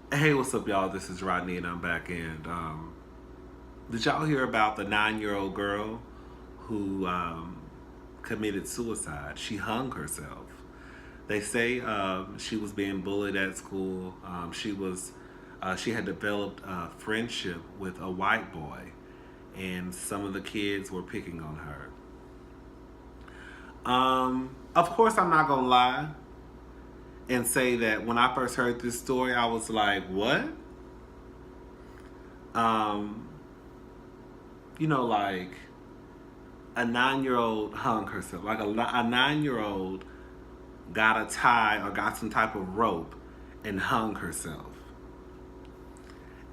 Hey, what's up, y'all? This is Rodney, and I'm back. And did y'all hear about the 9-year-old girl who committed suicide? She hung herself. They say she was being bullied at school. She had developed a friendship with a white boy, and some of the kids were picking on her. Of course, I'm not gonna lie and say that when I first heard this story, I was like, "What?" Um, like a 9-year old hung herself. Like a 9-year old got a tie or got some type of rope and hung herself.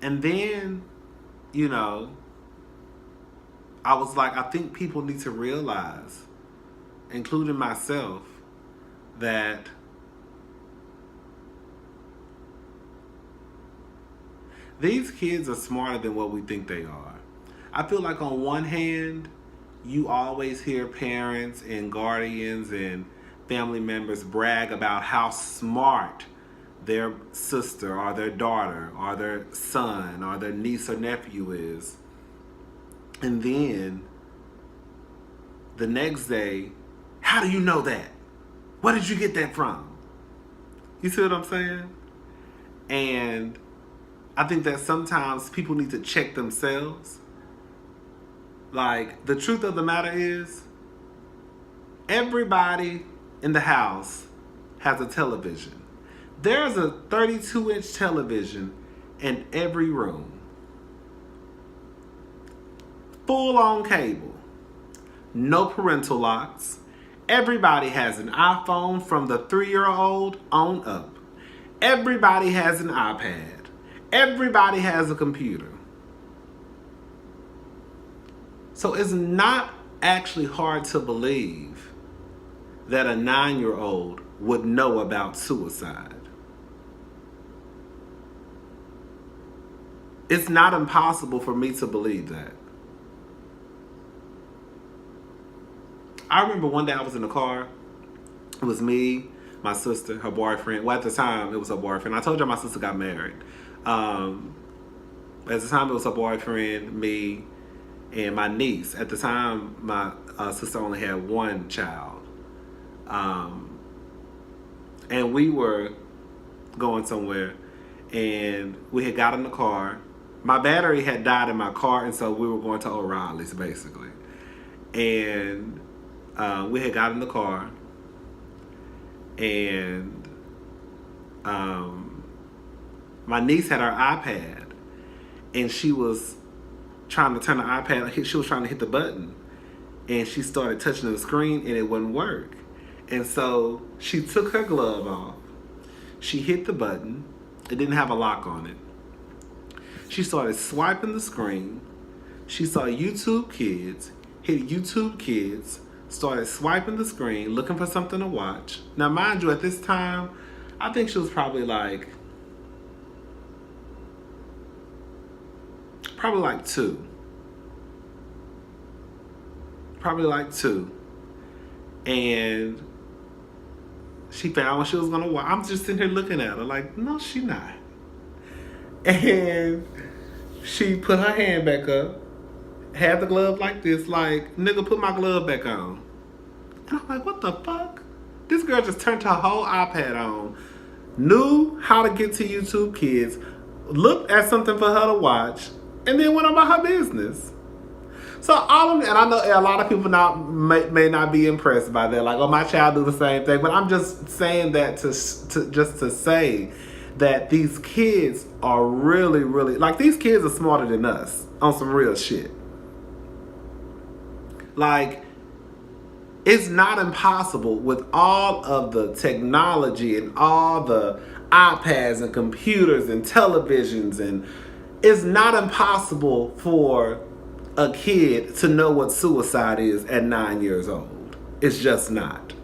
And then, you know, I was like, I think people need to realize, including myself, that these kids are smarter than what we think they are. I feel like on one hand, you always hear parents and guardians and family members brag about how smart their sister or their daughter or their son or their niece or nephew is. And then the next day, how do you know that? Where did you get that from? You see what I'm saying? And I think that sometimes people need to check themselves. Like, the truth of the matter is, everybody in the house has a television. There's a 32-inch television in every room. Full on cable. No parental locks. Everybody has an iPhone from the 3-year-old on up. Everybody has an iPad. Everybody has a computer. So it's not actually hard to believe that a 9-year-old would know about suicide. It's not impossible for me to believe that. I remember one day I was in the car. It was me, my sister, her boyfriend. Well, at the time, it was her boyfriend. I told you my sister got married. At the time, it was her boyfriend, me, and my niece. At the time, my sister only had one child. And we were going somewhere, and we had got in the car. My battery had died in my car, and so we were going to O'Reilly's, basically. And we had got in the car, and my niece had her iPad, and she was trying to turn the iPad. She was trying to hit the button, and she started touching the screen, and it wouldn't work. And so she took her glove off. She hit the button. It didn't have a lock on it. She started swiping the screen. She saw YouTube Kids, hit YouTube Kids, started swiping the screen, looking for something to watch. Now, mind you, at this time, I think she was probably like two. Probably like two. And she found what she was gonna watch. I'm just sitting here looking at her like, no, she not. And she put her hand back up, had the glove like this, like, nigga, put my glove back on. And I'm like, what the fuck? This girl just turned her whole iPad on, knew how to get to YouTube Kids, looked at something for her to watch, and then went about her business. So all of and I know a lot of people may not be impressed by that. Like, oh, my child do the same thing. But I'm just saying that to say that these kids are really, really, like, these kids are smarter than us on some real shit. Like, it's not impossible with all of the technology and all the iPads and computers and televisions, and it's not impossible for a kid to know what suicide is at 9 years old. It's just not.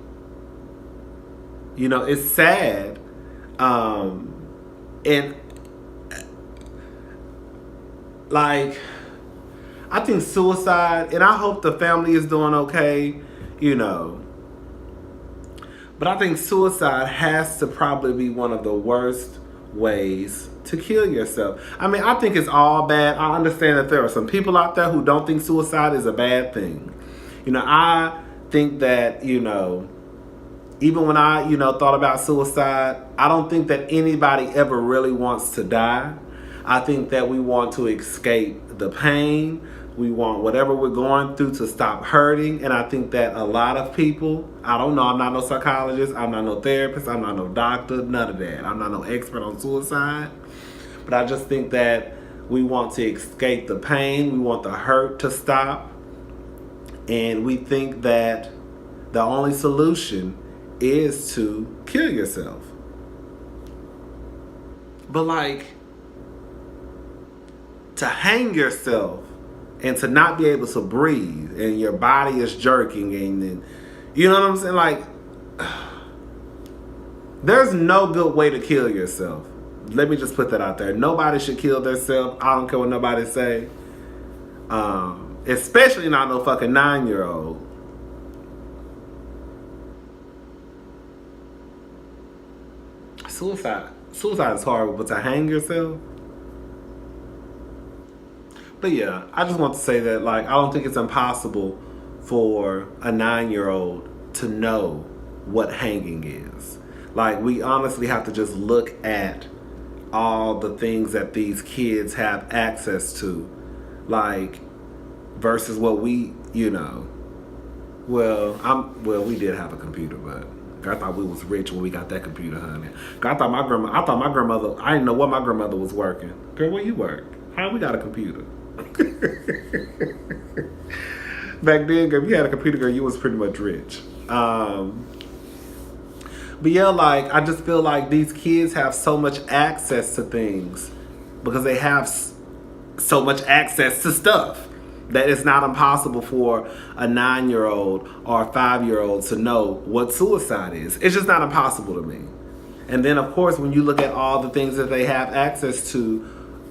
It's sad. And like, I think suicide, and I hope the family is doing okay, but I think suicide has to probably be one of the worst ways to kill yourself. I mean, I think it's all bad. I understand that there are some people out there who don't think suicide is a bad thing. You know, I think that, you know, even when I, you know, thought about suicide, I don't think that anybody ever really wants to die. I think that we want to escape the pain. We want whatever we're going through to stop hurting. And I think that a lot of people, I don't know, I'm not no psychologist, I'm not no therapist, I'm not no doctor, none of that. I'm not no expert on suicide. But I just think that we want to escape the pain. We want the hurt to stop. And we think that the only solution is to kill yourself. But like, to hang yourself and to not be able to breathe and your body is jerking and you know what I'm saying? Like, there's no good way to kill yourself. Let me just put that out there. Nobody should kill themselves. I don't care what nobody say. Especially not no fucking 9-year-old. Suicide is horrible, but to hang yourself? But yeah, I just want to say that, like, I don't think it's impossible for a 9-year-old to know what hanging is. Like, we honestly have to just look at all the things that these kids have access to, like, versus what we, you know. Well, we did have a computer, but I thought we was rich when we got that computer, honey. I thought my grandmother, I didn't know what my grandmother was working. Girl, where you work? How we got a computer? Back then, girl, if you had a computer, girl, you was pretty much rich. But yeah, like, I just feel like these kids have so much access to things because they have so much access to stuff that it's not impossible for a 9-year-old or a 5-year-old to know what suicide is. It's just not impossible to me. And then, of course, when you look at all the things that they have access to,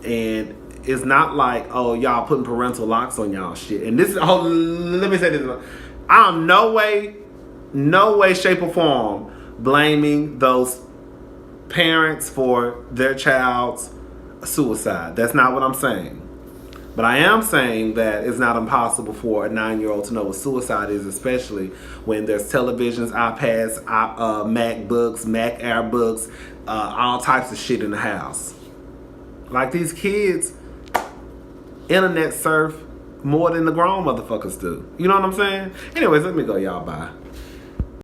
and it's not like, oh, y'all putting parental locks on y'all shit. And this is, oh, let me say this. I'm no way, shape, or form blaming those parents for their child's suicide. That's not what I'm saying. But I am saying that it's not impossible for a 9-year-old to know what suicide is, especially when there's televisions, iPads, MacBooks, Mac Airbooks, all types of shit in the house. Like, these kids internet surf more than the grown motherfuckers do. You know what I'm saying? Anyways, let me go, y'all. Bye.